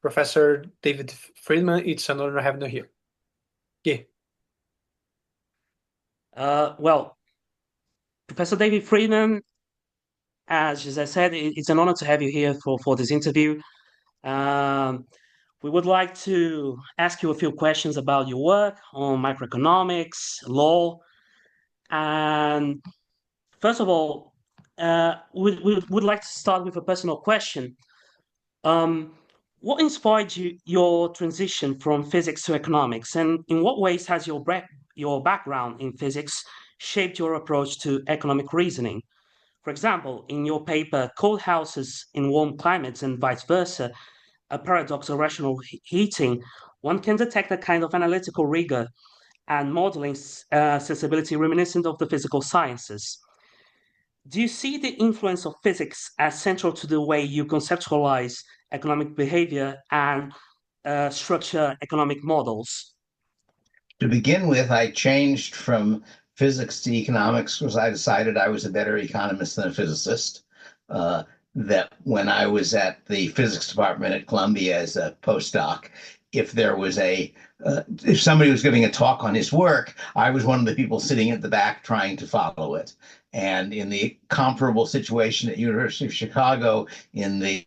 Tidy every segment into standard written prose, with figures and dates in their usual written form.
Professor David Friedman, it's an honor having you here. Yeah. Well, Professor David Friedman, as I said, it's an honor to have you here for this interview. Um, we would like to ask you a few questions about your work on microeconomics, law, and first of all, we would like to start with a personal question. Um, what inspired your transition from physics to economics, and in what ways has your background in physics shaped your approach to economic reasoning? For example, in your paper, Cold Houses in Warm Climates and Vice Versa, a paradox of rational heating, one can detect a kind of analytical rigor and modeling sensibility reminiscent of the physical sciences. Do you see the influence of physics as central to the way you conceptualize economic behavior and structure economic models? To begin with, I changed from physics to economics because I decided I was a better economist than a physicist. Uh, that when I was at the physics department at Columbia as a postdoc, if there was if somebody was giving a talk on his work, I was one of the people sitting at the back trying to follow it. And in the comparable situation at University of Chicago, in the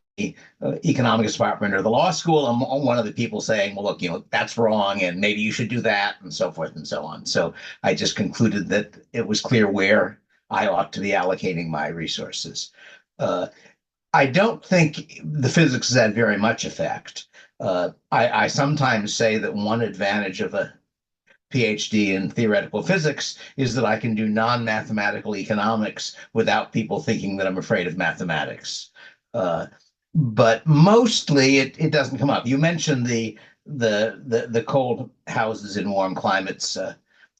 economics department or the law school, I'm one of the people saying, well, look, that's wrong, and maybe you should do that, and so forth and so on. So I just concluded that it was clear where I ought to be allocating my resources. Uh, I don't think the physics has had very much effect. I sometimes say that one advantage of a PhD in theoretical physics is that I can do non-mathematical economics without people thinking that I'm afraid of mathematics. Uh, but mostly it doesn't come up. You mentioned the cold houses in warm climates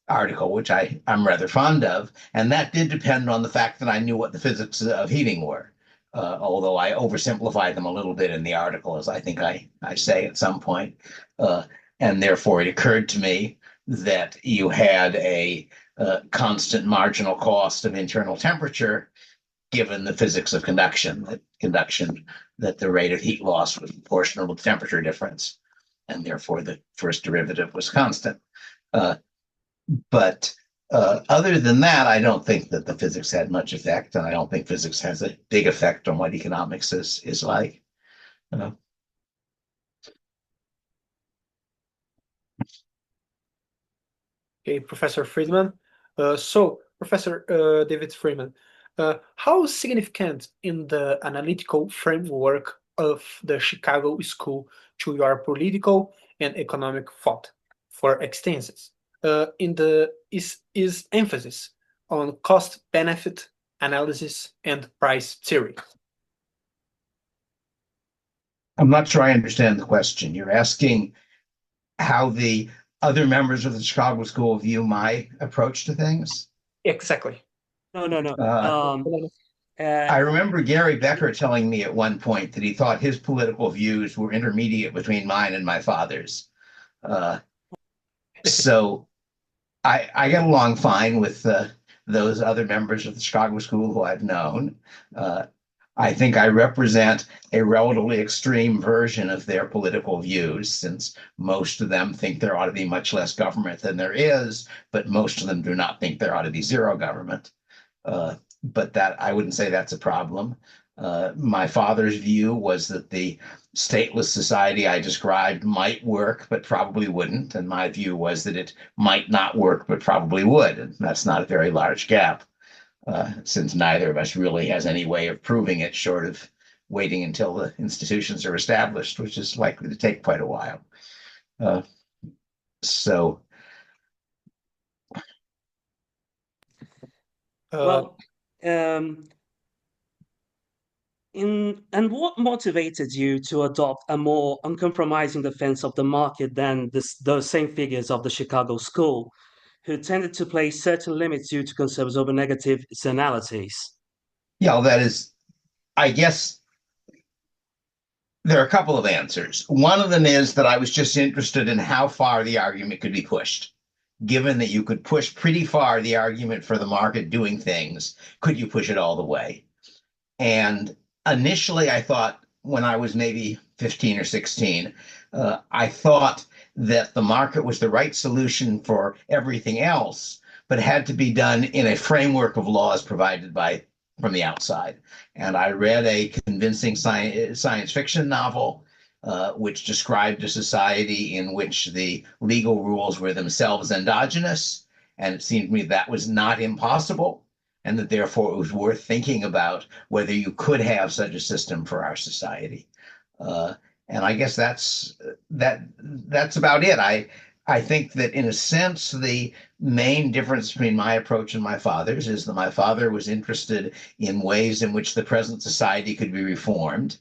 article, which I'm rather fond of, and that did depend on the fact that I knew what the physics of heating were. Although I oversimplified them a little bit in the article, as I think I say at some point, and therefore it occurred to me that you had a constant marginal cost of internal temperature given the physics of conduction, that the rate of heat loss was proportional to the temperature difference, and therefore the first derivative was constant. Uh, but other than that, I don't think that the physics had much effect, and I don't think physics has a big effect on what economics is like. Uh, Okay, Professor Friedman. Professor David Friedman, how significant in the analytical framework of the Chicago School to your political and economic thought? For extensions, in the is emphasis on cost-benefit analysis and price theory. I'm not sure I understand the question. You're asking how the other members of the Chicago School view my approach to things. Exactly. No, no, no. Uh, Uh, I remember Gary Becker telling me at one point that he thought his political views were intermediate between mine and my father's. Uh, so I get along fine with those other members of the Chicago School who I've known. Uh, I think I represent a relatively extreme version of their political views, since most of them think there ought to be much less government than there is, but most of them do not think there ought to be zero government. But that I wouldn't say that's a problem. My father's view was that the stateless society I described might work, but probably wouldn't. And my view was that it might not work, but probably would. And that's not a very large gap, since neither of us really has any way of proving it short of waiting until the institutions are established, which is likely to take quite a while. Uh, so Uh, well, um, and what motivated you to adopt a more uncompromising defense of the market than those same figures of the Chicago School, who tended to place certain limits due to concerns over negative externalities? yeah, that is, I guess there are a couple of answers. One of them is that I was just interested in how far the argument could be pushed. Given that you could push pretty far the argument for the market doing things, could you push it all the way? And initially, I thought, when I was maybe 15 or 16, I thought that the market was the right solution for everything else, but had to be done in a framework of laws provided by from the outside. And I read a convincing science fiction novel which described a society in which the legal rules were themselves endogenous. And it seemed to me that was not impossible, and that therefore it was worth thinking about whether you could have such a system for our society. Uh, and I guess that's about it. I think that in a sense the main difference between my approach and my father's is that my father was interested in ways in which the present society could be reformed,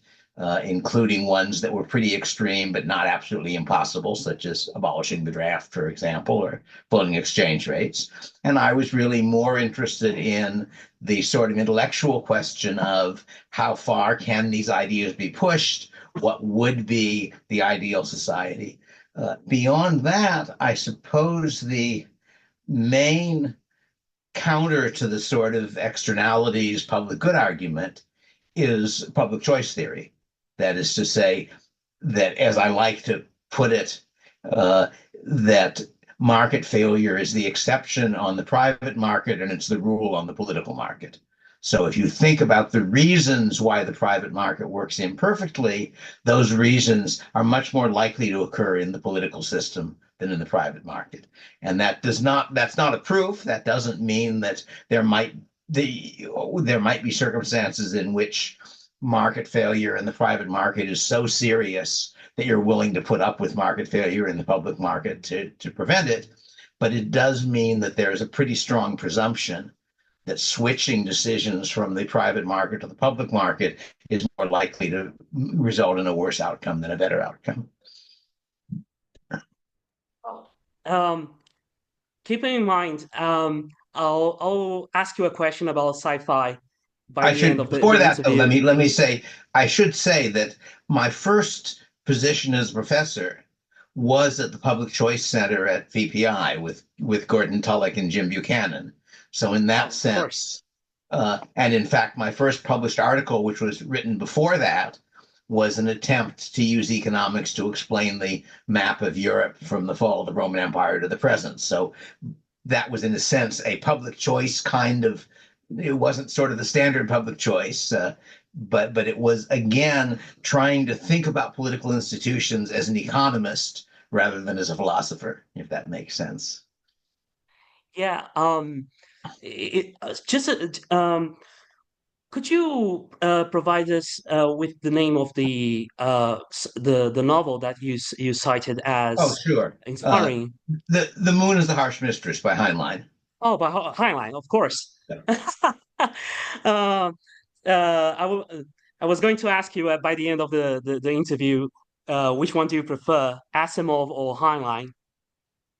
including ones that were pretty extreme but not absolutely impossible, such as abolishing the draft, for example, or floating exchange rates. And I was really more interested in the sort of intellectual question of how far can these ideas be pushed? What would be the ideal society? Beyond that, I suppose the main counter to the sort of externalities public good argument is public choice theory. That is to say, that as I like to put it, that market failure is the exception on the private market and it's the rule on the political market. So if you think about the reasons why the private market works imperfectly, those reasons are much more likely to occur in the political system than in the private market. And that's not a proof. That doesn't mean that there might be circumstances in which market failure in the private market is so serious that you're willing to put up with market failure in the public market to prevent it. But it does mean that there is a pretty strong presumption that switching decisions from the private market to the public market is more likely to result in a worse outcome than a better outcome. Um, Keeping in mind, I'll ask you a question about sci-fi by I the end should of before the that though, interview. let me say I should say that my first position as a professor was at the Public Choice Center at VPI with Gordon Tullock and Jim Buchanan. So in that Of course. sense, and in fact, my first published article, which was written before that, was an attempt to use economics to explain the map of Europe from the fall of the Roman Empire to the present. So that was, in a sense, a public choice kind of. It wasn't sort of the standard public choice, but it was again trying to think about political institutions as an economist rather than as a philosopher, if that makes sense. Yeah. It, just Could you provide us with the name of the novel that you cited Oh, as sure. inspiring? The Moon is the Harsh Mistress by Heinlein. Oh, by Heinlein, of course. Yeah. uh, I was going to ask you by the end of the interview, which one do you prefer, Asimov or Heinlein?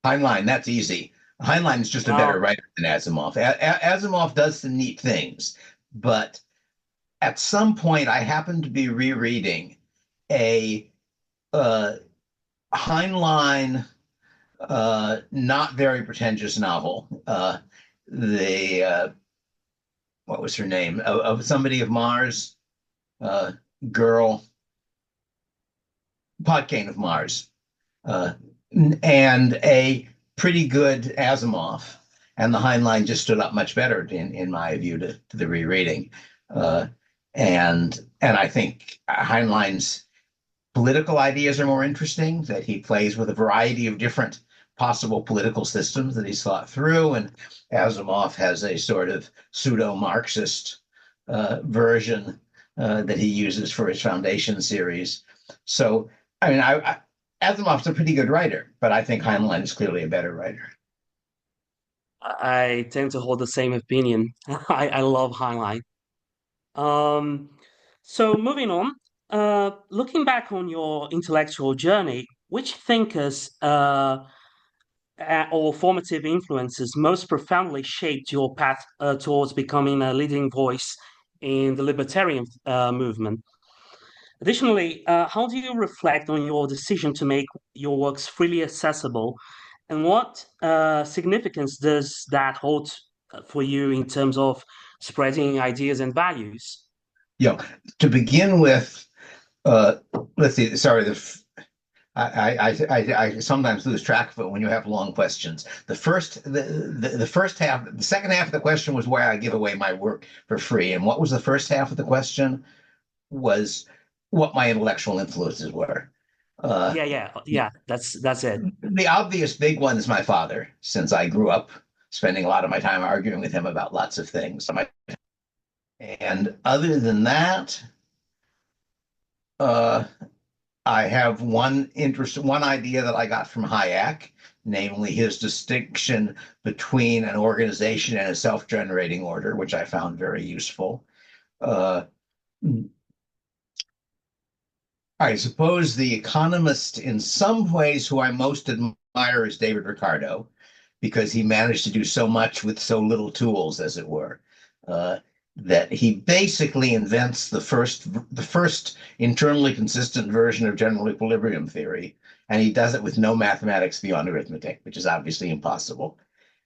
Heinlein, that's easy. Heinlein is just a better Oh, writer than Asimov. Asimov does some neat things, but at some point I happened to be rereading a uh, Heinlein, not very pretentious novel. The What was her name? Of Somebody of Mars, uh, girl, Podkane of Mars, uh, and a pretty good Asimov. And the Heinlein just stood up much better, in my view, to the rereading. Uh, and I think Heinlein's political ideas are more interesting, that he plays with a variety of different possible political systems that he's thought through. And Asimov has a sort of pseudo-Marxist version that he uses for his Foundation series. So, I mean, Asimov's a pretty good writer, but I think Heinlein is clearly a better writer. I tend to hold the same opinion. I love Heinlein. Um, so moving on, looking back on your intellectual journey, which thinkers or formative influences most profoundly shaped your path towards becoming a leading voice in the libertarian movement? Additionally, how do you reflect on your decision to make your works freely accessible, and what significance does that hold for you in terms of spreading ideas and values? You know, to begin with, Uh, let's see. Sorry, I sometimes lose track of it when you have long questions. The first half, the second half of the question was where I give away my work for free, and what was the first half of the question? Was what my intellectual influences were. Uh, Yeah. That's it. the obvious big one is my father, since I grew up spending a lot of my time arguing with him about lots of things. And other than that, uh, I have one idea that I got from Hayek, namely his distinction between an organization and a self-generating order, which I found very useful. Uh, I suppose the economist, in some ways, who I most admire is David Ricardo, because he managed to do so much with so little tools, as it were. Uh, that he basically invents the first internally consistent version of general equilibrium theory, and he does it with no mathematics beyond arithmetic, which is obviously impossible.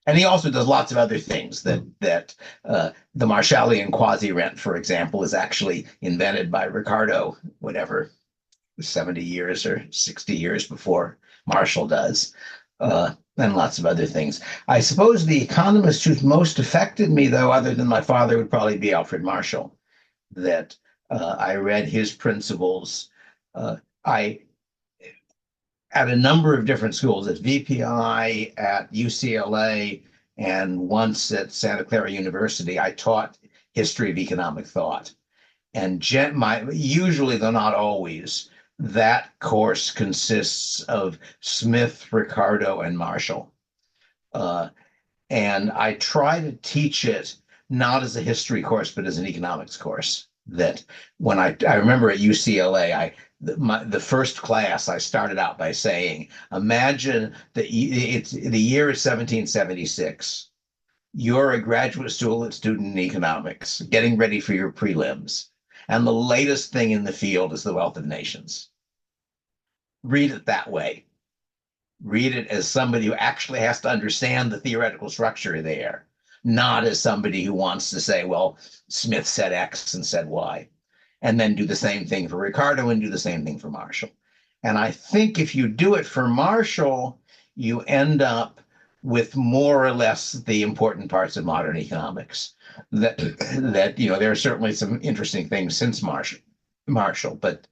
And he also does lots of other things that the Marshallian quasi-rent, for example, is actually invented by Ricardo, whatever, 70 years or 60 years before Marshall does, and lots of other things. I suppose the economist who's most affected me, though, other than my father, would probably be Alfred Marshall. That I read his principles. I at a number of different schools, at VPI, at UCLA, and once at Santa Clara University, I taught history of economic thought. And usually, though not always, that course consists of Smith, Ricardo, and Marshall. Uh, and I try to teach it not as a history course, but as an economics course. That when I remember at UCLA, the first class I started out by saying, imagine that it's the year is 1776. You're a graduate student in economics, getting ready for your prelims, and the latest thing in the field is the wealth of nations. Read it that way. Read it as somebody who actually has to understand the theoretical structure there, not as somebody who wants to say, well, Smith said X and said Y, and then do the same thing for Ricardo and do the same thing for Marshall. And I think if you do it for Marshall, you end up with more or less the important parts of modern economics. That there are certainly some interesting things since Marshall, but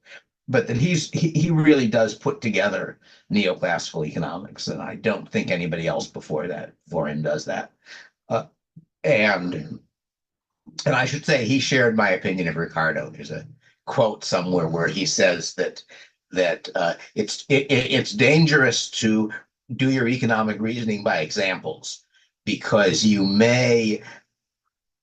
that he really does put together neoclassical economics, and I don't think anybody else before him does that. Uh, and and I should say he shared my opinion of Ricardo. There's a quote somewhere where he says that it's dangerous to do your economic reasoning by examples because you may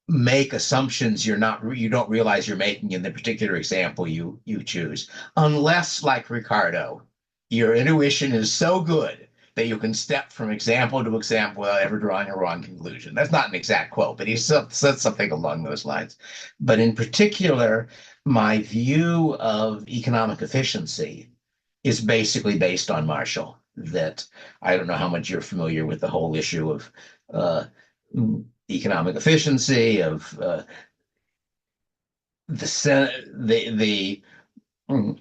make assumptions you don't realize you're making in the particular example you choose, unless, like Ricardo, your intuition is so good that you can step from example to example without ever drawing a wrong conclusion. That's not an exact quote, but he said something along those lines. But in particular, my view of economic efficiency is basically based on Marshall. That I don't know how much you're familiar with the whole issue of uh, economic efficiency, of the mm,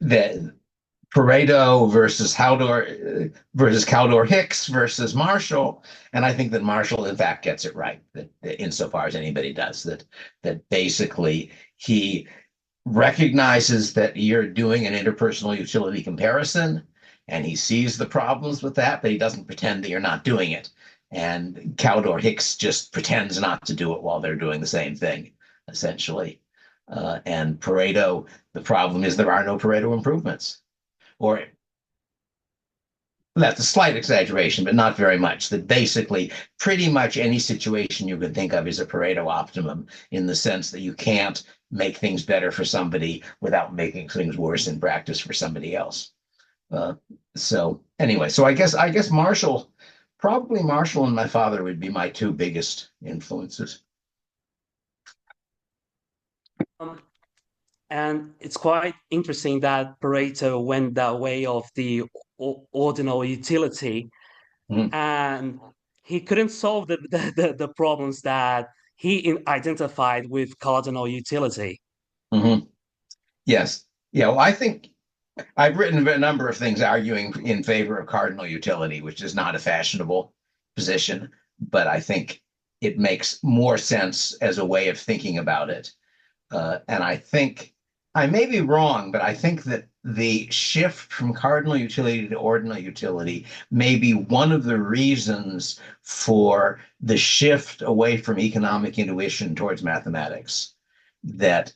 the Pareto versus Caldor Hicks versus Marshall, and I think that Marshall in fact gets it right. That insofar as anybody does, that basically he recognizes that you're doing an interpersonal utility comparison, and he sees the problems with that, but he doesn't pretend that you're not doing it. And Caldor Hicks just pretends not to do it while they're doing the same thing, essentially. And Pareto, the problem is there are no Pareto improvements. Or that's a slight exaggeration, but not very much. That basically pretty much any situation you can think of is a Pareto optimum in the sense that you can't make things better for somebody without making things worse in practice for somebody else. Uh, so anyway, so I guess probably Marshall and my father would be my two biggest influences. Um, and it's quite interesting that Pareto went that way of the ordinal utility, Mm. and he couldn't solve the problems that he identified with cardinal utility. Mhm. Yes. Yeah. Well, I think I've written a number of things arguing in favor of cardinal utility, which is not a fashionable position, but I think it makes more sense as a way of thinking about it. And I think I may be wrong, but I think that the shift from cardinal utility to ordinal utility may be one of the reasons for the shift away from economic intuition towards mathematics. That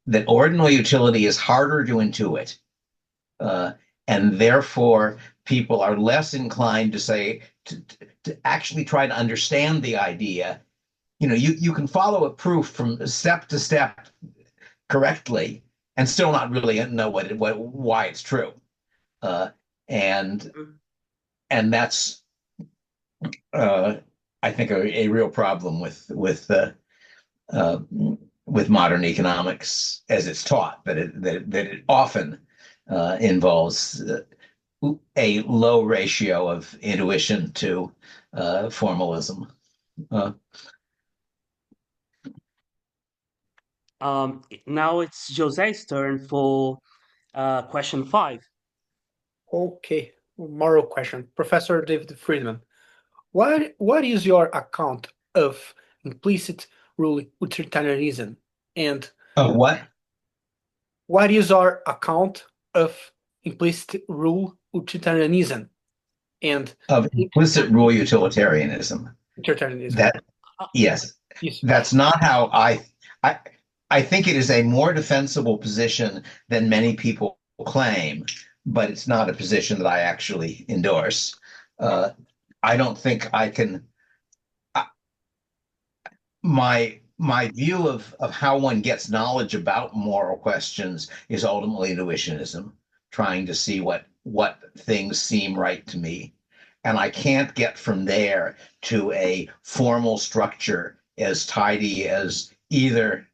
that ordinal utility is harder to intuit, uh, and therefore people are less inclined to say to actually try to understand the idea. You can follow a proof from step to step correctly and still not really know why it's true. Uh, and and that's uh, I think a real problem uh, with modern economics as it's taught, that it often involves a low ratio of intuition to formalism. Uh, Now it's Jose's turn for question 5. Okay, moral question. Professor David Friedman, what is your account of implicit rule utilitarianism? And of what? what is our account of implicit rule utilitarianism and Of implicit rule utilitarianism. utilitarianism? That Yes, Yes. that's not how I I think it is a more defensible position than many people claim, but it's not a position that I actually endorse. Uh, I don't think I can. My view of how one gets knowledge about moral questions is ultimately intuitionism, trying to see what things seem right to me. And I can't get from there to a formal structure as tidy as either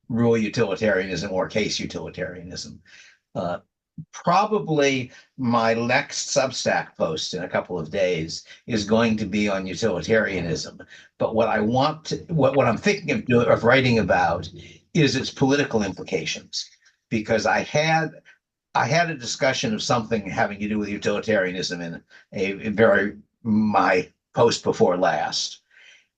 rule utilitarianism or case utilitarianism. Uh, Probably my next Substack post in a couple of days is going to be on utilitarianism. But what I'm thinking of writing about is its political implications, because I had a discussion of something having to do with utilitarianism in a very my post before last,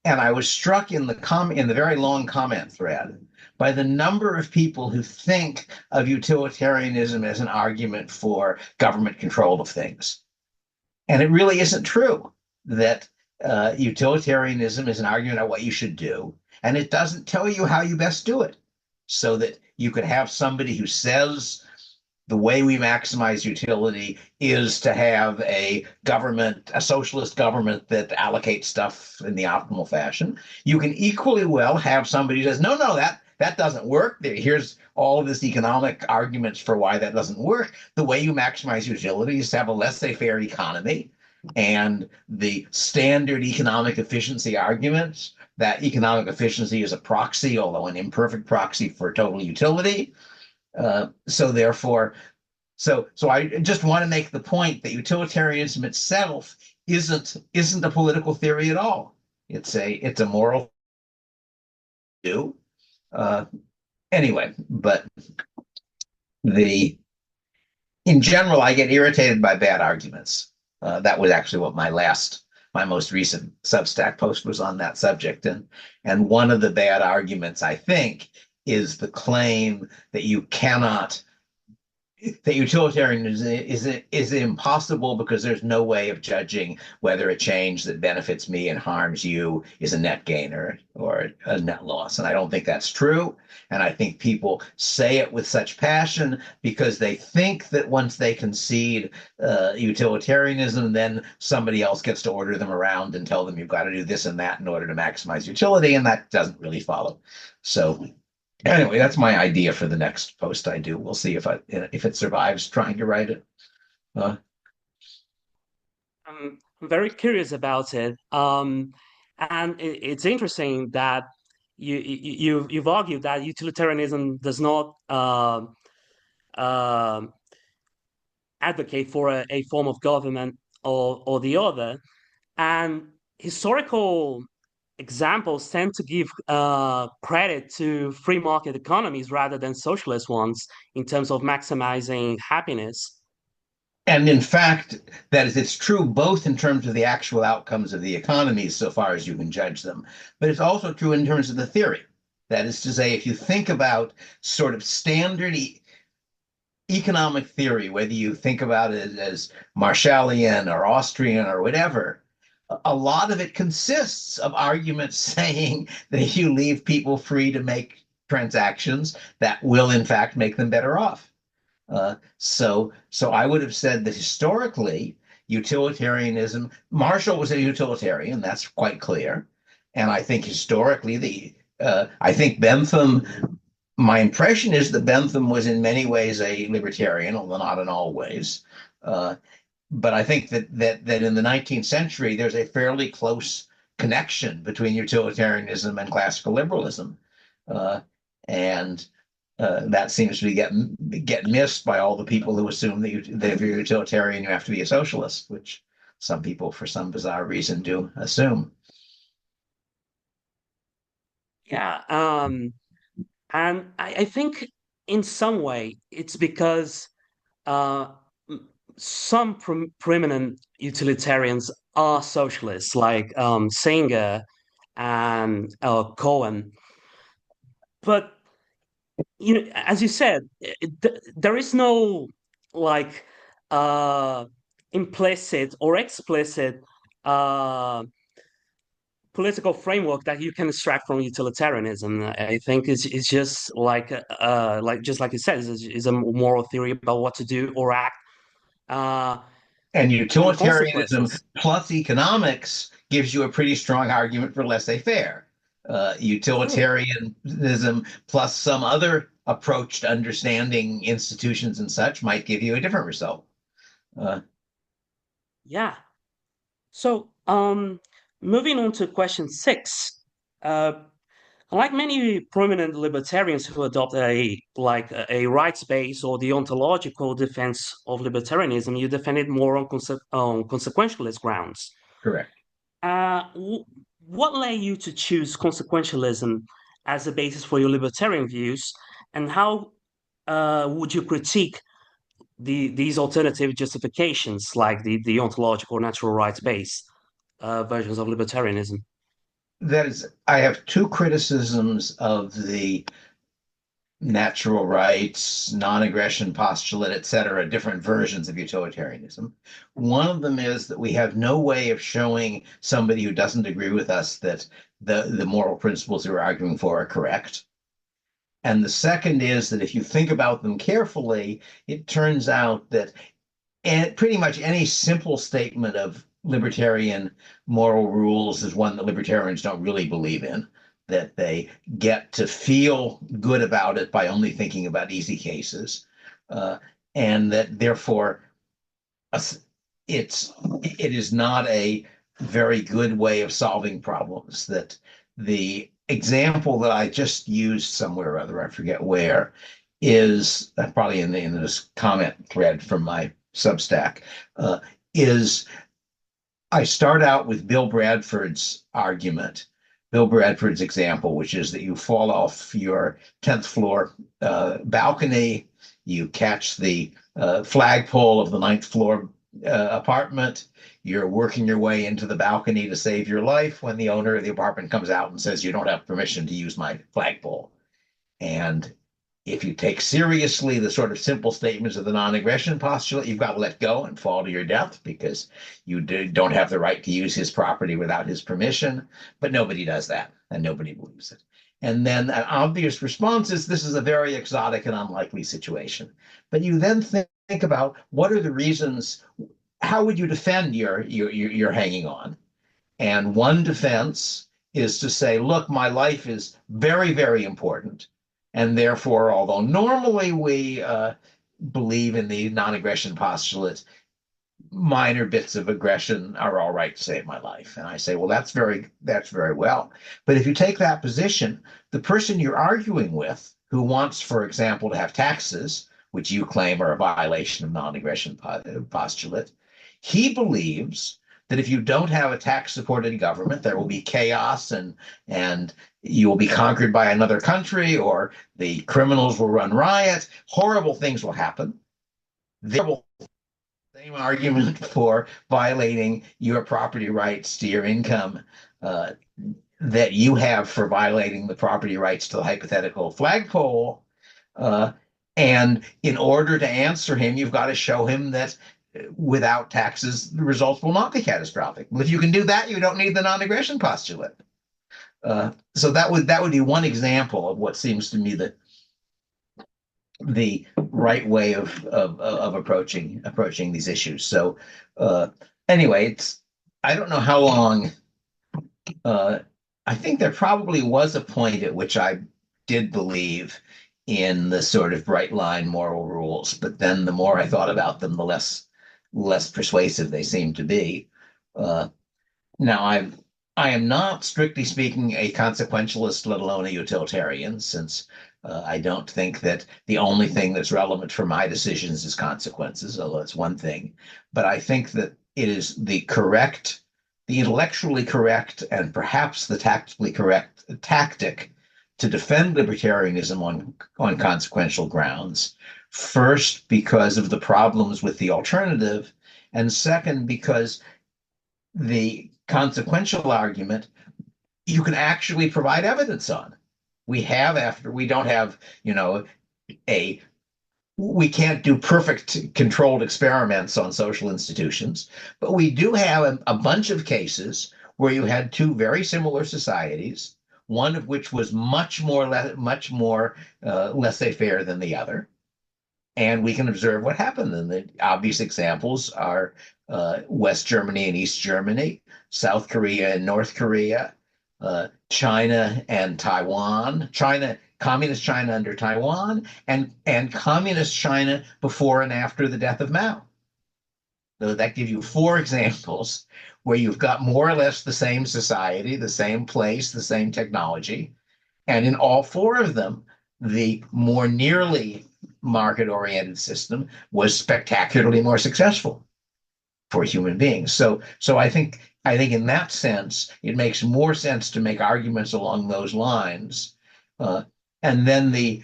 and I was struck in the very long comment thread by the number of people who think of utilitarianism as an argument for government control of things. And it really isn't true that utilitarianism is an argument about what you should do, and it doesn't tell you how you best do it. So that you could have somebody who says the way we maximize utility is to have a socialist government that allocates stuff in the optimal fashion. You can equally well have somebody who says, no, no, that doesn't work. Here's all of this economic arguments for why that doesn't work. The way you maximize utility is to have a laissez-faire economy, and the standard economic efficiency arguments that economic efficiency is a proxy, although an imperfect proxy, for total utility. So therefore, so I just want to make the point that utilitarianism itself isn't a political theory at all. It's a moral view. Uh, anyway, but the in general, I get irritated by bad arguments. That was actually what my most recent Substack post was on that subject, and one of the bad arguments, I think, is the claim that you cannot that utilitarianism is impossible because there's no way of judging whether a change that benefits me and harms you is a net gain or a net loss. And I don't think that's true. And I think people say it with such passion because they think that once they concede utilitarianism, then somebody else gets to order them around and tell them you've got to do this and that in order to maximize utility. And that doesn't really follow. So anyway, that's my idea for the next post I do. We'll see if it survives trying to write it. Uh, I'm very curious about it. And it's interesting that you've argued that utilitarianism does not uh, advocate for a form of government or the other. And historical examples tend to give credit to free market economies rather than socialist ones in terms of maximizing happiness. And in fact, that is, it's true both in terms of the actual outcomes of the economies, so far as you can judge them, but it's also true in terms of the theory. That is to say, if you think about sort of standard economic theory, whether you think about it as Marshallian or Austrian or whatever, a lot of it consists of arguments saying that if you leave people free to make transactions, that will in fact make them better off. So I would have said that historically, utilitarianism, Marshall was a utilitarian, that's quite clear. And I think historically, I think Bentham, my impression is that Bentham was in many ways a libertarian, although not in all ways. Uh, but I think that in the 19th century, there's a fairly close connection between utilitarianism and classical liberalism. Uh, and that seems to be get missed by all the people who assume that if you're utilitarian, you have to be a socialist, which some people, for some bizarre reason, do assume. Yeah, and I think in some way it's because uh, some preeminent utilitarians are socialists, like Singer and Cohen. But as you said, there is no like uh, implicit or explicit uh, political framework that you can extract from utilitarianism. I think it's just like just like you said, is a moral theory about what to do or act, uh, And and utilitarianism consequences. plus economics gives you a pretty strong argument for laissez-faire. True. Utilitarianism plus some other approach to understanding institutions and such might give you a different result. Uh, Yeah. So, moving on to question six. Uh, Like many prominent libertarians who adopt a rights-based or deontological defense of libertarianism, you defend it more on consequentialist grounds. correct. Uh, what led you to choose consequentialism as a basis for your libertarian views, and how would you critique these alternative justifications, like the ontological natural rights-based versions of libertarianism? That is, I have two criticisms of the natural rights, non-aggression postulate, et cetera, different versions of utilitarianism. One of them is that we have no way of showing somebody who doesn't agree with us that the moral principles we're arguing for are correct. And the second is that if you think about them carefully, it turns out that pretty much any simple statement of libertarian moral rules is one that libertarians don't really believe in, that they get to feel good about it by only thinking about easy cases, uh, and that therefore it is not a very good way of solving problems. That the example that I just used somewhere or other, I forget where, is probably in this comment thread from my Substack, is I start out with Bill Bradford's argument, Bill Bradford's example, which is that you fall off your 10th floor balcony, you catch the flagpole of the ninth floor apartment, you're working your way into the balcony to save your life when the owner of the apartment comes out and says, "You don't have permission to use my flagpole." And if you take seriously the sort of simple statements of the non-aggression postulate, you've got to let go and fall to your death because you don't have the right to use his property without his permission. But nobody does that, and nobody believes it. And then an obvious response is this is a very exotic and unlikely situation. But you then think about what are the reasons, how would you defend your hanging on? And one defense is to say, look, my life is very, very important. And therefore, although normally we believe in the non-aggression postulate, minor bits of aggression are all right to save my life. And I say, well, that's very well. But if you take that position, the person you're arguing with, who wants, for example, to have taxes, which you claim are a violation of non-aggression postulate, he believes that if you don't have a tax-supported government, there will be chaos and you will be conquered by another country, or the criminals will run riot. Horrible things will happen. The same argument for violating your property rights to your income uh, that you have for violating the property rights to the hypothetical flagpole. Uh, and in order to answer him, you've got to show him that without taxes, the results will not be catastrophic. Well, if you can do that, you don't need the non-aggression postulate. So that would be one example of what seems to me the right way of approaching these issues. So anyway, it's I don't know how long. Uh, I think there probably was a point at which I did believe in the sort of bright line moral rules, but then the more I thought about them, the less persuasive they seemed to be. Uh, Now, I am not, strictly speaking, a consequentialist, let alone a utilitarian, since I don't think that the only thing that's relevant for my decisions is consequences, although it's one thing. But I think that it is the intellectually correct, and perhaps the tactically correct tactic to defend libertarianism on consequential grounds. First, because of the problems with the alternative, and second, because the consequential argument you can actually provide evidence on. We don't have, a we can't do perfect controlled experiments on social institutions, but we do have a bunch of cases where you had two very similar societies, one of which was much more laissez-faire than the other, and we can observe what happened. And the obvious examples are West Germany and East Germany, South Korea and North Korea, China and Taiwan, communist China under Taiwan, and communist China before and after the death of Mao. So that gives you four examples where you've got more or less the same society, the same place, the same technology. And in all four of them, the more nearly market-oriented system was spectacularly more successful for human beings. So I think in that sense, it makes more sense to make arguments along those lines. Uh, and then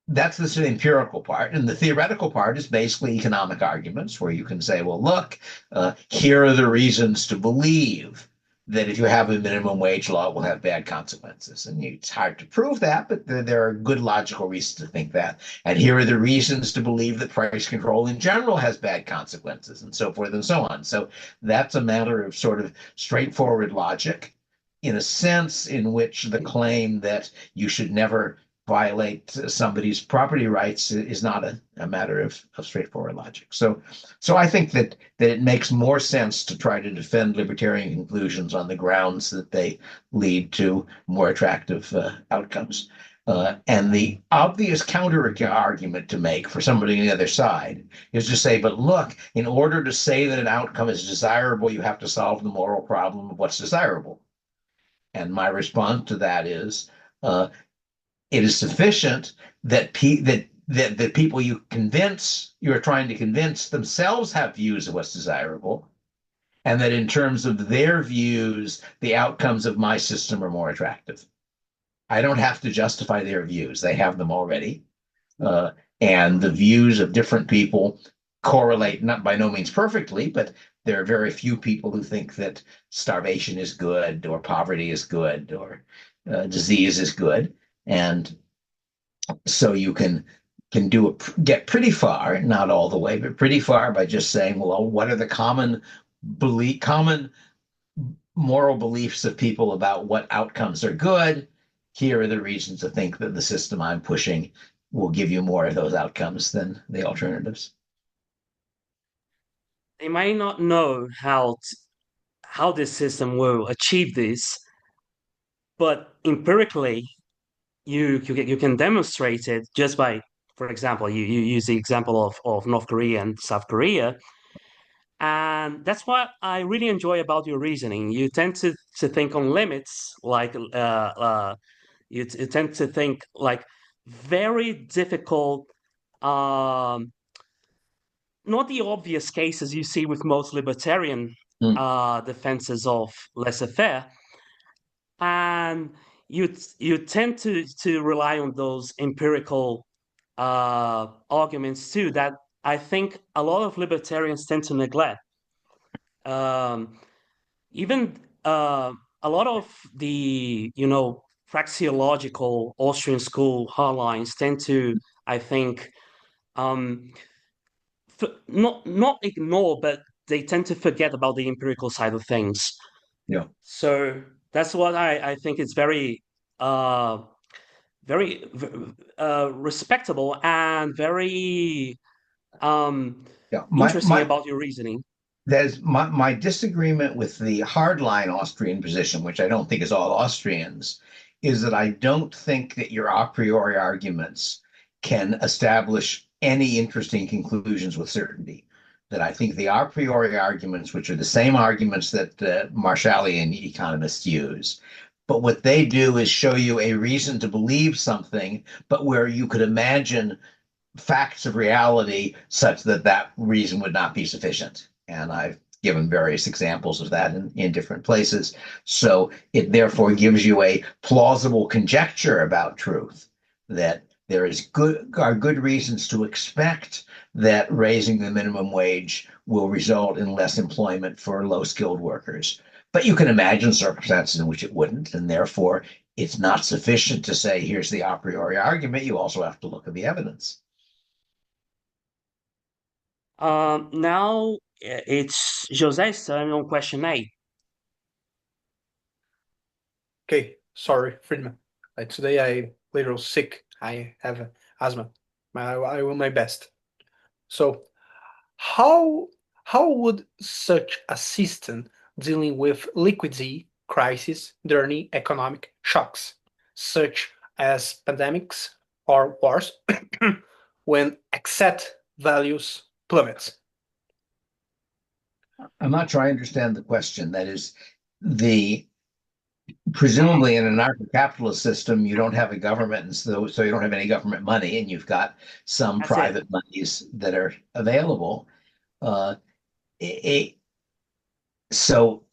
that's the sort of empirical part. And the theoretical part is basically economic arguments where you can say, well, look, here are the reasons to believe that if you have a minimum wage law, it will have bad consequences. And it's hard to prove that, but there are good logical reasons to think that. And here are the reasons to believe that price control in general has bad consequences, and so forth and so on. So that's a matter of sort of straightforward logic, in a sense in which the claim that you should never violate somebody's property rights is not a matter of straightforward logic. So I think that it makes more sense to try to defend libertarian conclusions on the grounds that they lead to more attractive outcomes. And the obvious counter argument to make for somebody on the other side is to say, but look, in order to say that an outcome is desirable, you have to solve the moral problem of what's desirable. And my response to that is, it is sufficient that the people you're trying to convince themselves have views of what's desirable, and that in terms of their views, the outcomes of my system are more attractive. I don't have to justify their views; they have them already, and the views of different people correlate, not by no means perfectly, but there are very few people who think that starvation is good, or poverty is good, or disease is good. And so you can get pretty far, not all the way, but pretty far by just saying, well, what are the common moral beliefs of people about what outcomes are good? Here are the reasons to think that the system I'm pushing will give you more of those outcomes than the alternatives. They might not know how this system will achieve this, but empirically, you can demonstrate it just by, for example, you use the example of North Korea and South Korea. And that's what I really enjoy about your reasoning. You tend to think on limits, like you tend to think like very difficult, um, not the obvious cases you see with most libertarian Mm. defenses of laissez-faire, and you tend to rely on those empirical arguments too that I think a lot of libertarians tend to neglect. Um, even a lot of the praxeological Austrian school hardlines tend to, I think, um, not ignore, but they tend to forget about the empirical side of things. Yeah. So that's what I think is very very respectable and very Yeah. interesting about your reasoning. There's my disagreement with the hardline Austrian position, which I don't think is all Austrians, is that I don't think that your a priori arguments can establish any interesting conclusions with certainty. That I think the a priori arguments, which are the same arguments that Marshallian economists use, but what they do is show you a reason to believe something, but where you could imagine facts of reality such that that reason would not be sufficient. And I've given various examples of that in different places. So it therefore gives you a plausible conjecture about truth that there are good reasons to expect that raising the minimum wage will result in less employment for low skilled workers. But you can imagine circumstances in which it wouldn't, and therefore it's not sufficient to say here's the a priori argument. You also have to look at the evidence. Now it's José's turn on question 8. Okay, sorry, Friedman. Today I a little sick. I have asthma. I will my best. So, how how would such a system dealing with liquidity crisis during economic shocks, such as pandemics or wars, when asset values plummets? I'm not sure I understand the question. That is, the presumably in an anarcho-capitalist system, you don't have a government, and so you don't have any government money, and you've got some That's it. private monies that are available. Uh, it, so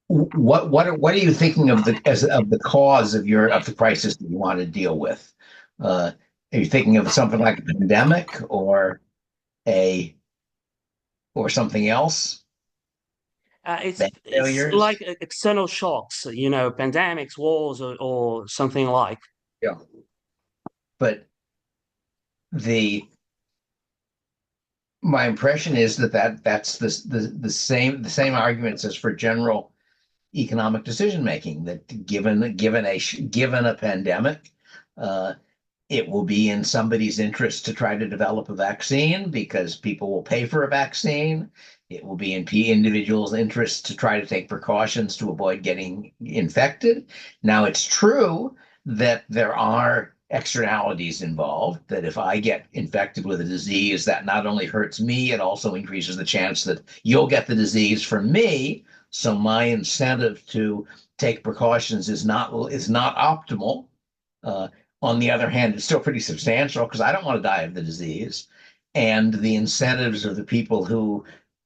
what are you thinking of the cause of the crisis that you want to deal with? Are you thinking of something like a pandemic a or something else? It's Bank it's like failures? external shocks, pandemics, wars, or something like. Yeah, but the my impression is that's the same arguments as for general economic decision making. That given a pandemic, uh, it will be in somebody's interest to try to develop a vaccine because people will pay for a vaccine. It will be in individuals' interest to try to take precautions to avoid getting infected. Now, it's true that there are externalities involved, that if I get infected with a disease, that not only hurts me, it also increases the chance that you'll get the disease from me. So my incentive to take precautions is not optimal. Uh, on the other hand, it's still pretty substantial because I don't want to die of the disease. And the incentives of the people who,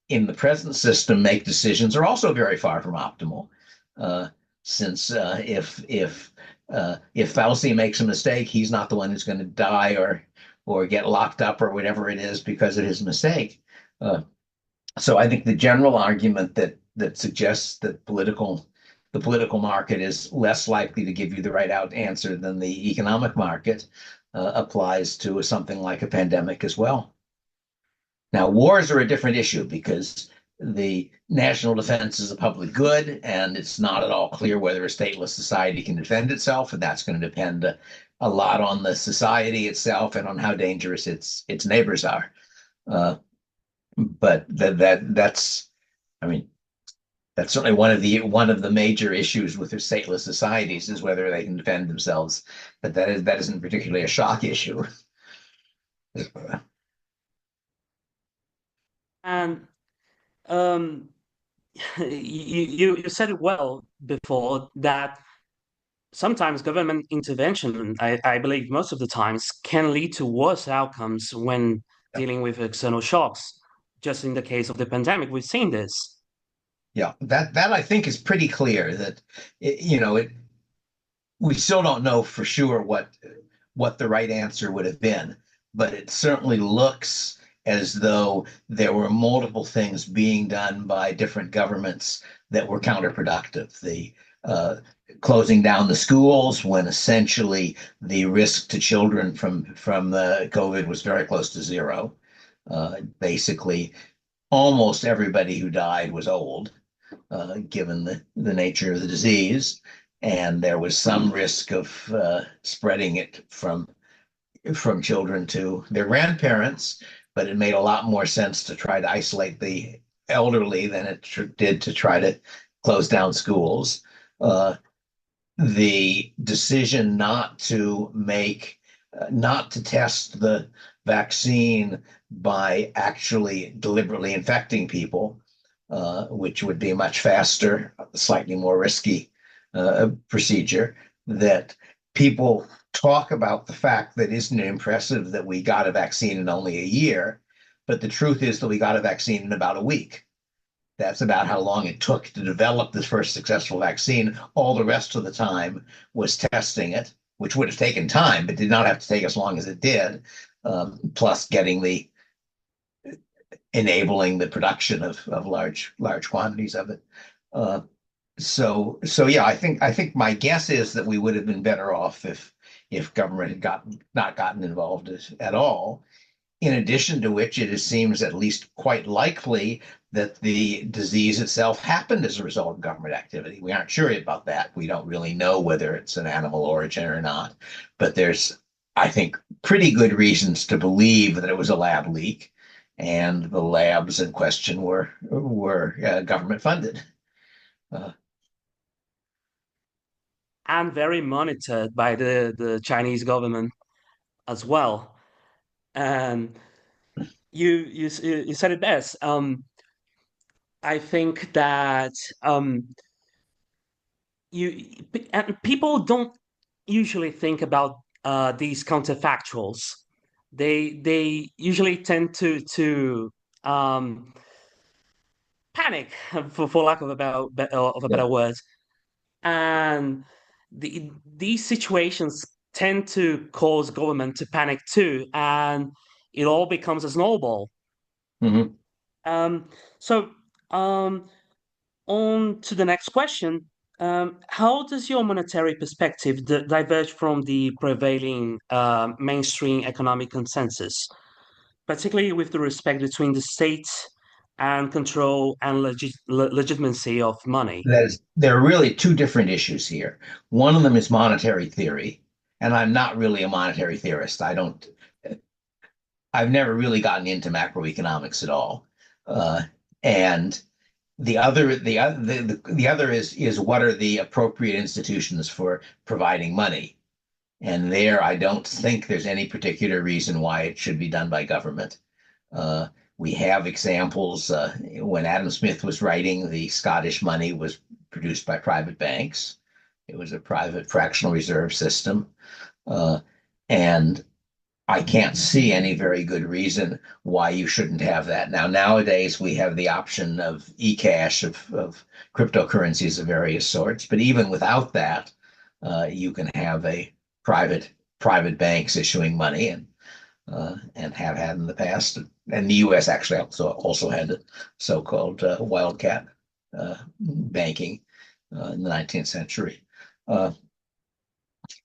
in the present system, make decisions are also very far from optimal. Uh, since if Fauci makes a mistake, he's not the one who's going to die or get locked up or whatever it is because of his mistake. So I think the general argument that suggests that the political market is less likely to give you the right out answer than the economic market applies to something like a pandemic as well. Now, wars are a different issue because the national defense is a public good, and it's not at all clear whether a stateless society can defend itself, and that's going to depend a lot on the society itself and on how dangerous its neighbors are. Uh, but that's, I mean, that's certainly one of the major issues with the stateless societies is whether they can defend themselves. But that isn't particularly a shock issue. And um, you said it well before that sometimes government intervention, I believe most of the times, can lead to worse outcomes when dealing with external shocks. Just in the case of the pandemic, we've seen this. Yeah, that I think is pretty clear that we still don't know for sure what the right answer would have been, but it certainly looks as though there were multiple things being done by different governments that were counterproductive. The closing down the schools when essentially the risk to children from the COVID was very close to zero. Basically, almost everybody who died was old, given the nature of the disease, and there was some risk of spreading it from children to their grandparents, but it made a lot more sense to try to isolate the elderly than it did to try to close down schools. Uh, the decision not to test the vaccine by actually deliberately infecting people, which would be much faster, slightly more risky procedure. That people talk about the fact that isn't it impressive that we got a vaccine in only a year, but the truth is that we got a vaccine in about a week. That's about how long it took to develop this first successful vaccine. All the rest of the time was testing it, which would have taken time, but did not have to take as long as it did. Plus, enabling the production of large quantities of it. Uh, so yeah, I think my guess is that we would have been better off if government had not gotten involved at all. In addition to which, it seems at least quite likely that the disease itself happened as a result of government activity. We aren't sure about that. We don't really know whether it's an animal origin or not, but there's, I think, pretty good reasons to believe that it was a lab leak, and the labs in question were government funded. Uh, And very monitored by the Chinese government as well. And you said it best. I think that you and people don't usually think about these counterfactuals. They usually tend to um, panic, for lack of a yeah. better word, and these situations tend to cause government to panic too, and it all becomes a snowball. Mhm. Um, so, um, on to the next question. How does your monetary perspective diverge from the prevailing mainstream economic consensus, particularly with the respect between the state and control and legitimacy of money? There are really two different issues here. One of them is monetary theory, and I'm not really a monetary theorist. I've never really gotten into macroeconomics at all. And the other is what are the appropriate institutions for providing money? And there, I don't think there's any particular reason why it should be done by government. Uh, we have examples. When Adam Smith was writing, the Scottish money was produced by private banks. It was a private fractional reserve system. Uh, and I can't see any very good reason why you shouldn't have that. Now, nowadays, we have the option of e-cash, of cryptocurrencies of various sorts. But even without that, you can have a private private banks issuing money, and have had in the past. And the U.S. actually also had the so-called wildcat banking in the 19th century. Uh,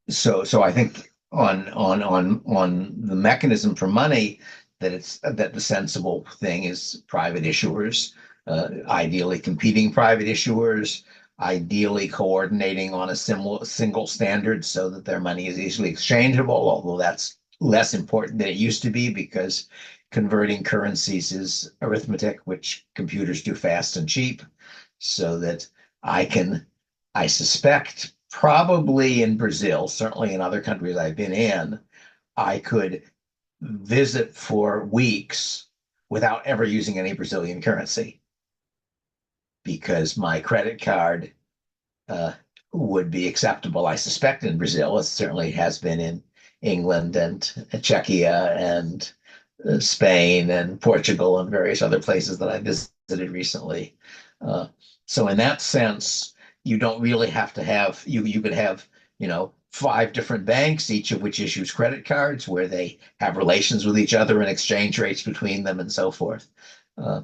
so I think on the mechanism for money, that the sensible thing is private issuers, ideally competing private issuers, ideally coordinating on a single standard so that their money is easily exchangeable, although that's less important than it used to be because converting currencies is arithmetic, which computers do fast and cheap, so that I can, I suspect, probably in Brazil, certainly in other countries I've been in, I could visit for weeks without ever using any Brazilian currency because my credit card uh, would be acceptable, I suspect, in Brazil. It certainly has been in England and Czechia and Spain and Portugal and various other places that I visited recently. Uh, so in that sense, you don't really have to have you could have, five different banks, each of which issues credit cards where they have relations with each other and exchange rates between them and so forth. Uh,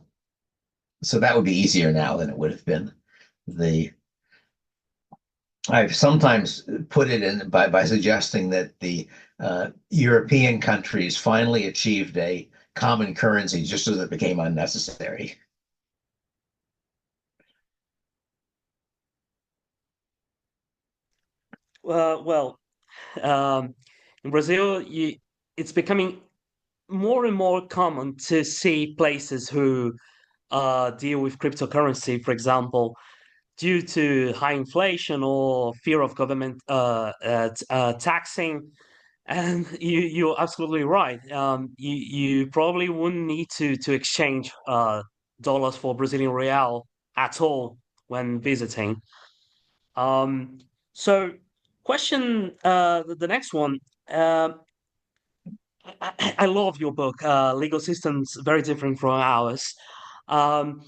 so that would be easier now than it would have been. The I've sometimes put it in by suggesting that the European countries finally achieved a common currency just as it became unnecessary. Well, um, in Brazil, it's becoming more and more common to see places who deal with cryptocurrency, for example, due to high inflation or fear of government taxing. And you're absolutely right. You probably wouldn't need to exchange dollars for Brazilian real at all when visiting. Um, so, question the next one. Uh, I love your book, Legal Systems Very Different from Ours. Um,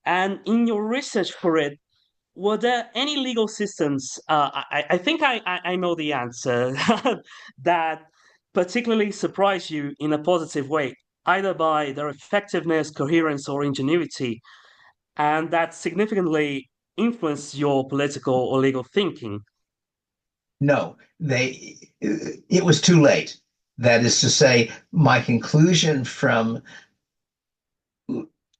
and in your research for it, were there any legal systems? I think I know the answer that particularly surprised you in a positive way, either by their effectiveness, coherence, or ingenuity, and that significantly influenced your political or legal thinking. No, it was too late. That is to say, my conclusion from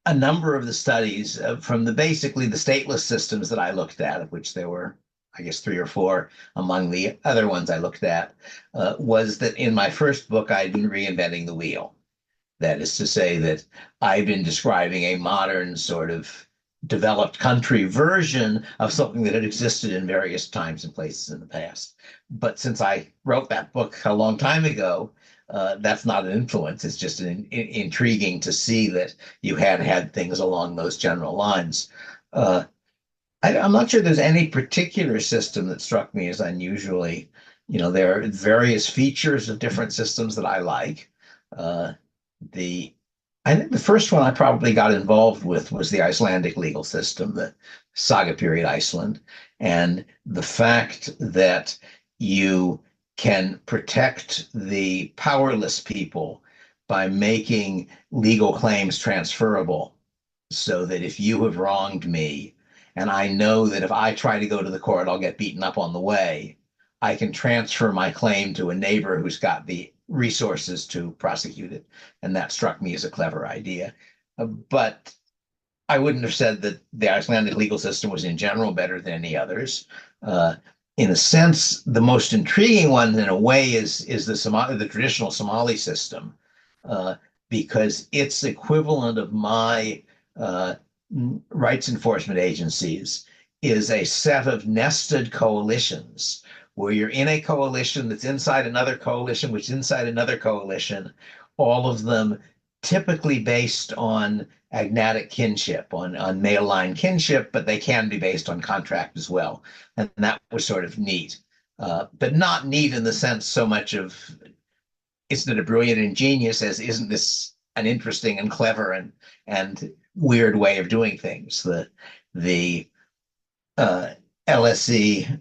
a number of the studies from basically the stateless systems that I looked at, of which there were, I guess, three or four among the other ones I looked at, was that in my first book, I'd been reinventing the wheel. That is to say that I've been describing a modern sort of developed country version of something that had existed in various times and places in the past. But since I wrote that book a long time ago, that's not an influence. It's just intriguing to see that you had things along those general lines. Uh, I'm not sure there's any particular system that struck me as unusually. There are various features of different systems that I like. Uh, the I think the first one I probably got involved with was the Icelandic legal system, the saga period Iceland, and the fact that you can protect the powerless people by making legal claims transferable so that if you have wronged me, and I know that if I try to go to the court, I'll get beaten up on the way, I can transfer my claim to a neighbor who's got the resources to prosecute it. And that struck me as a clever idea. But I wouldn't have said that the Icelandic legal system was in general better than any others. Uh, in a sense, the most intriguing one, in a way, is the traditional Somali system, uh, because it's equivalent of my uh, rights enforcement agencies is a set of nested coalitions where you're in a coalition that's inside another coalition, which is inside another coalition, all of them typically based on agnatic kinship, on male line kinship, but they can be based on contract as well. And that was sort of neat. But not neat in the sense so much of isn't it a brilliant ingenious as isn't this an interesting and clever and weird way of doing things. The uh, LSE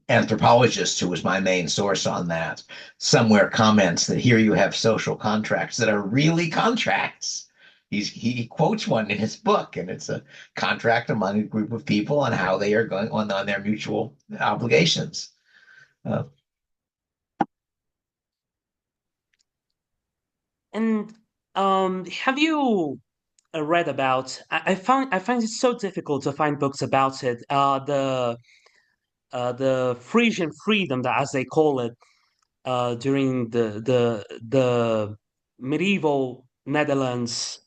anthropologist, who was my main source on that, somewhere comments that here you have social contracts that are really contracts. He quotes one in his book, and it's a contract among a group of people on how they are going on their mutual obligations. Uh, And have you read about? I find it so difficult to find books about it. The Frisian freedom, that as they call it, during the medieval Netherlands,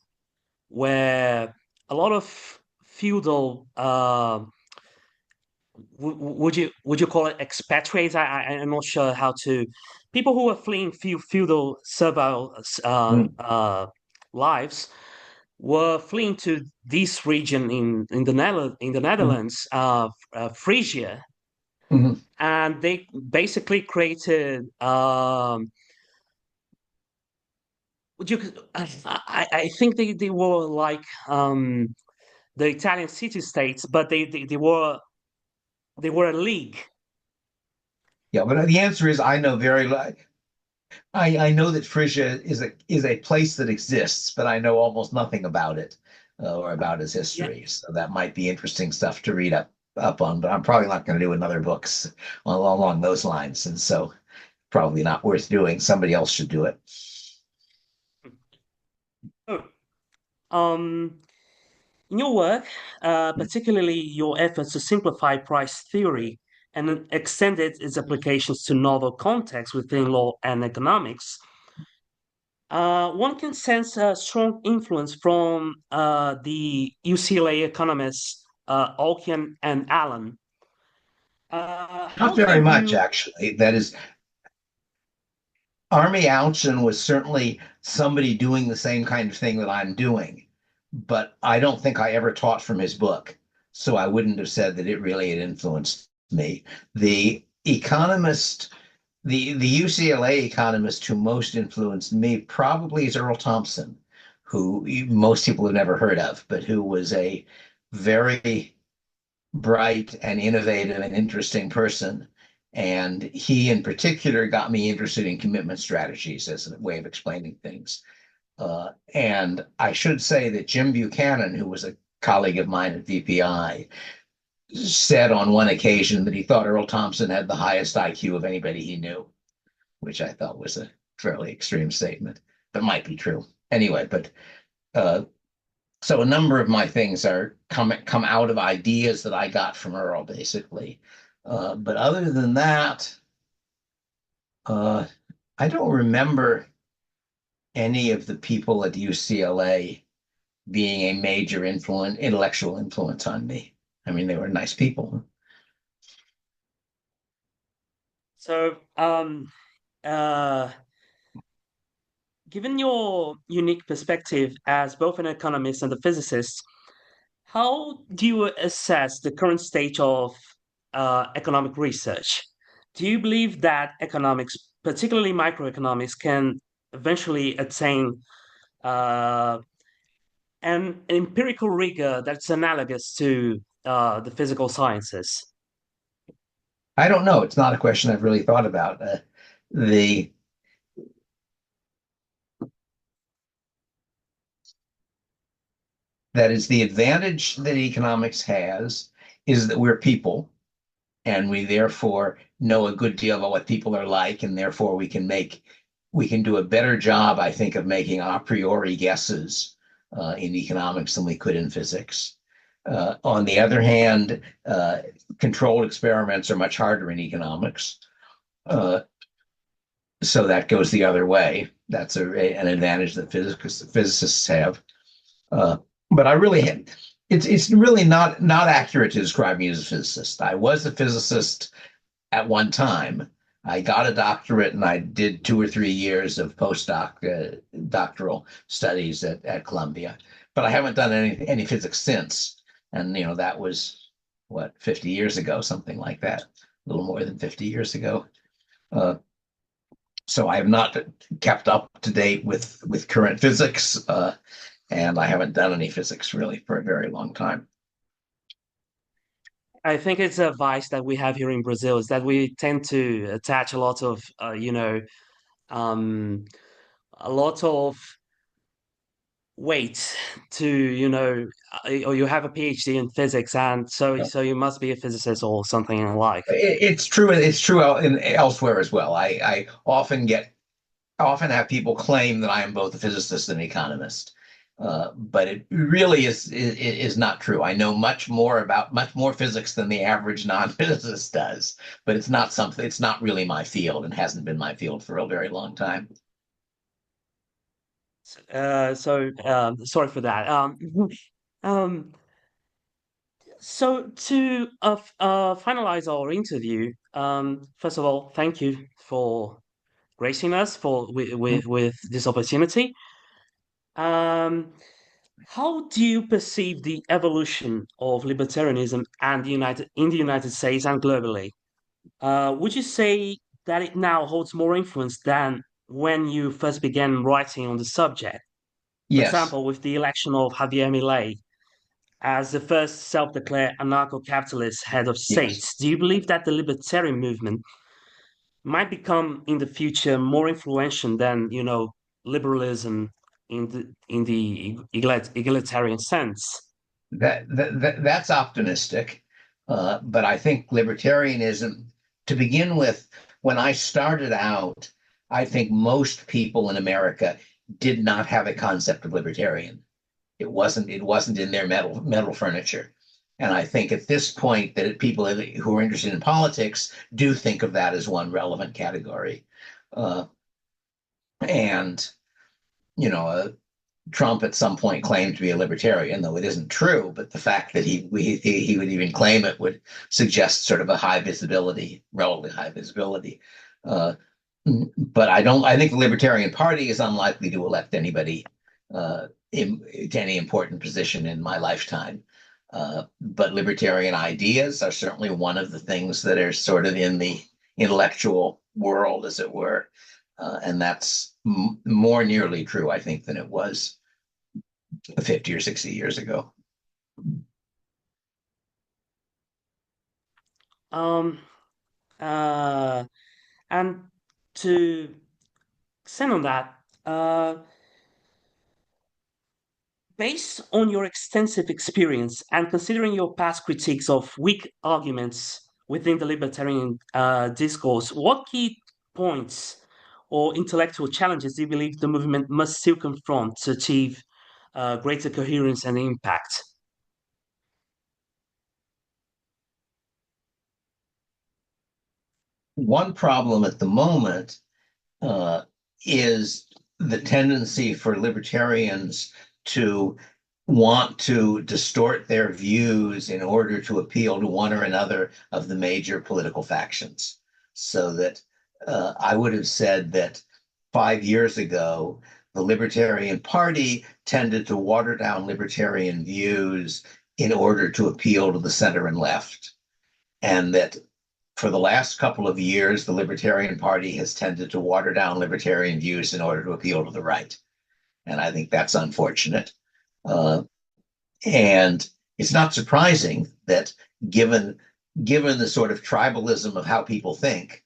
where a lot of feudal would you call it expatriates? I'm not sure how to people who were fleeing feudal servile mm, lives were fleeing to this region in the mm, Netherlands, Frisia, mm, and they basically created would you I think they were like the Italian city-states, but they were a league. Yeah, but the answer is I know very I know that Frisia is a place that exists, but I know almost nothing about it or about its Yeah. history. So that might be interesting stuff to read up on, but I'm probably not going to do another books along those lines, and so probably not worth doing. Somebody else should do it. Oh, Um, in your work, particularly your efforts to simplify price theory and then extend its applications to novel contexts within law and economics, one can sense a strong influence from the UCLA economists Alkian and Allen. Not How do very you much, view? actually. That is, Army Alchin was certainly somebody doing the same kind of thing that I'm doing, but I don't think I ever taught from his book. So I wouldn't have said that it really had influenced me. The economist, the UCLA economist who most influenced me probably is Earl Thompson, who most people have never heard of, but who was a very bright and innovative and interesting person. And he, in particular, got me interested in commitment strategies as a way of explaining things. And I should say that Jim Buchanan, who was a colleague of mine at VPI, said on one occasion that he thought Earl Thompson had the highest IQ of anybody he knew, which I thought was a fairly extreme statement, but might be true. Anyway, but uh, so a number of my things are come out of ideas that I got from Earl, basically. But other than that, uh, I don't remember any of the people at UCLA being a major intellectual influence on me. I mean, they were nice people. So, uh, given your unique perspective as both an economist and a physicist, how do you assess the current state of economic research? Do you believe that economics, particularly microeconomics, can eventually attain uh, an empirical rigor that's analogous to the physical sciences? I don't know. It's not a question I've really thought about. The That is the advantage that economics has is that we're people and we therefore know a good deal about what people are like, and therefore we can do a better job, I think, of making a priori guesses in economics than we could in physics. On the other hand, controlled experiments are much harder in economics, so that goes the other way. That's an advantage that physicists have. Uh, but I really had, it's really not accurate to describe me as a physicist. I was a physicist at one time. I got a doctorate and I did 2 or 3 years of doctoral studies at Columbia, but I haven't done any physics since. And that was what 50 years ago, something like that, a little more than 50 years ago. Uh, so I have not kept up to date with current physics, and I haven't done any physics really for a very long time. I think it's a vice that we have here in Brazil is that we tend to attach um, a lot of weight to, or you have a PhD in physics, and so you must be a physicist or something like. It's true. It's true elsewhere as well. I often have people claim that I am both a physicist and an economist, but it really is not true. I know much more physics than the average non-physicist does, but it's not something. It's not really my field and hasn't been my field for a very long time. Sorry for that. Um, so to finalize our interview, first of all, thank you for gracing us with this opportunity. Um, how do you perceive the evolution of libertarianism and in the United States and globally? Would you say that it now holds more influence than when you first began writing on the subject? For Yes. example, with the election of Javier Milei, as the first self-declared anarcho-capitalist head of Yes. states, do you believe that the libertarian movement might become in the future more influential than, liberalism in the egalitarian sense? That's optimistic, but I think libertarianism, to begin with, when I started out, I think most people in America did not have a concept of libertarian. It wasn't in their metal furniture. And I think at this point that people who are interested in politics do think of that as one relevant category. Uh, and you know, Trump at some point claimed to be a libertarian, though it isn't true. But the fact that he would even claim it would suggest sort of a high visibility, relatively high visibility. Uh, but I don't. I think the Libertarian Party is unlikely to elect anybody to any important position in my lifetime. But libertarian ideas are certainly one of the things that are sort of in the intellectual world, as it were. And that's more nearly true, I think, than it was 50 or 60 years ago. Um, uh, and to extend on that, based on your extensive experience and considering your past critiques of weak arguments within the libertarian discourse, what key points or intellectual challenges do you believe the movement must still confront to achieve greater coherence and impact? One problem at the moment uh, is the tendency for libertarians to want to distort their views in order to appeal to one or another of the major political factions. So that I would have said that 5 years ago, the Libertarian Party tended to water down libertarian views in order to appeal to the center and left. And that for the last couple of years, the Libertarian Party has tended to water down libertarian views in order to appeal to the right. And I think that's unfortunate. Uh, and it's not surprising that given given the sort of tribalism of how people think,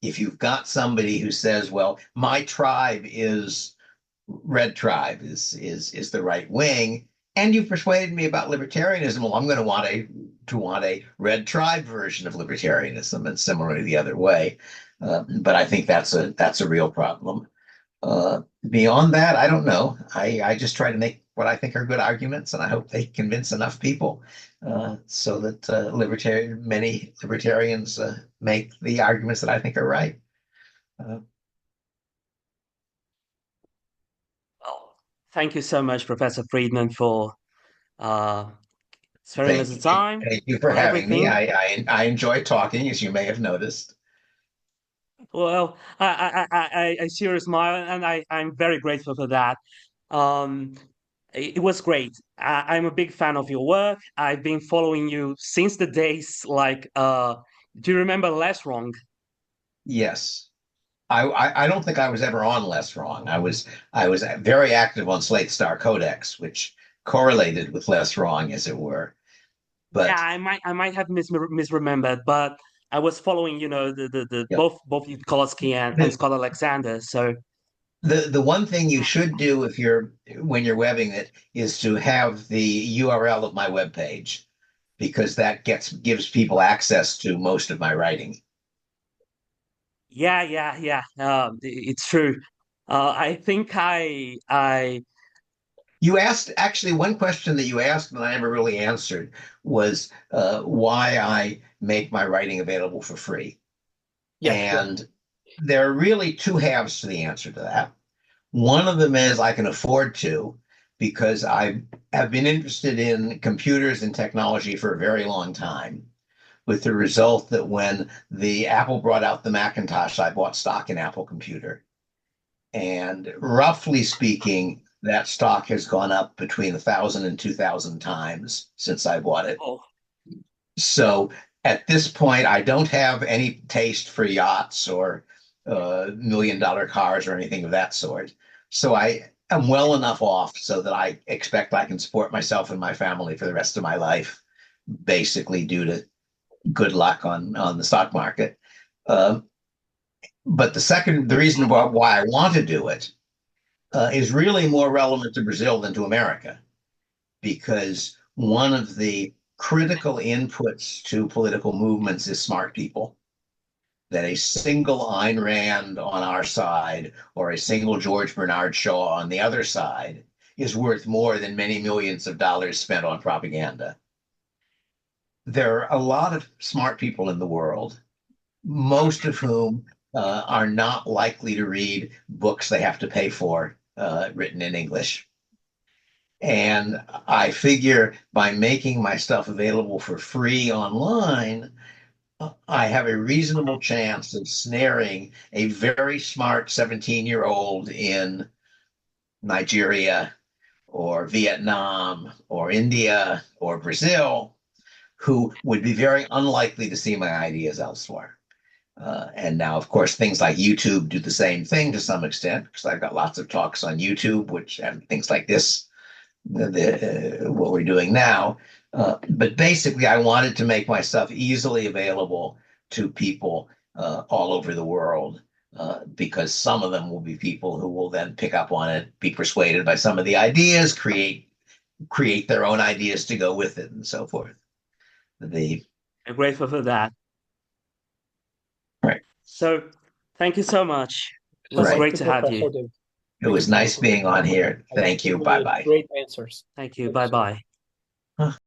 if you've got somebody who says, well, my tribe is red tribe is the right wing, and you've persuaded me about libertarianism. Well, I'm going to want a red tribe version of libertarianism, and similarly the other way. But I think that's a real problem. Beyond that, I don't know. I just try to make what I think are good arguments, and I hope they convince enough people so that many libertarians make the arguments that I think are right. Uh, Oh, thank you so much, Professor Friedman, for uh, sparing us Thank the you. time Thank you for for having me. everything. I enjoy talking, as you may have noticed. Well, I see your smile, and I'm very grateful for that. Um, it was great. I'm a big fan of your work. I've been following you since the days do you remember Less Wrong? Yes. I don't think I was ever on Less Wrong. I was very active on Slate Star Codex, which correlated with Less Wrong, as it were. Yeah, But I might have misremembered, but I was following, the yeah, both Yutkowski and the, Scott Alexander. So the one thing you should do if you're when you're webbing it is to have the URL of my webpage, because that gives people access to most of my writing. yeah, yeah, yeah. It's true. I think I You asked actually one question that you asked and I never really answered was why I make my writing available for free. Yeah, yeah. And there are really two halves to the answer to that. One of them is I can afford to because I have been interested in computers and technology for a very long time, with the result that when the Apple brought out the Macintosh, I bought stock in Apple Computer. And roughly speaking, that stock has gone up between 1,000 and 2,000 times since I bought it. oh So at this point, I don't have any taste for yachts or $1 million cars or anything of that sort. So am well enough off so that I expect I can support myself and my family for the rest of my life, basically due to good luck on the stock market. Um, but the reason why I want to do it is really more relevant to Brazil than to America, because one of the critical inputs to political movements is smart people. That a single Ayn Rand on our side or a single George Bernard Shaw on the other side is worth more than many millions of dollars spent on propaganda. There are a lot of smart people in the world, most of whom are not likely to read books they have to pay for written in English. And I figure by making my stuff available for free online, I have a reasonable chance of snaring a very smart 17-year-old in Nigeria or Vietnam or India or Brazil who would be very unlikely to see my ideas elsewhere. And now, of course, things like YouTube do the same thing to some extent, because I've got lots of talks on YouTube, which have things like this, what we're doing now. But basically, I wanted to make my stuff easily available to people all over the world, because some of them will be people who will then pick up on it, be persuaded by some of the ideas, create their own ideas to go with it, and so forth. I'm grateful for that. Right. So thank you so much. It was Right. great to have you. It was nice being on here. Thank you. Bye bye. Great answers. Thank you. Thank you so much. Bye bye.